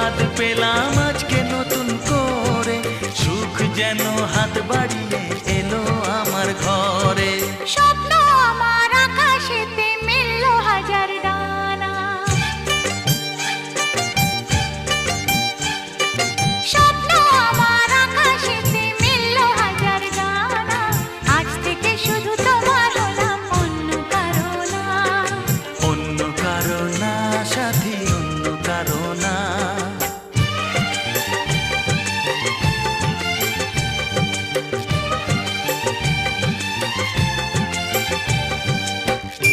স্বাদ পেলাম আজকে নতুন করে, সুখ যেন হাত বাড়িয়ে এলো আমার ঘরে। স্বপ্ন আমার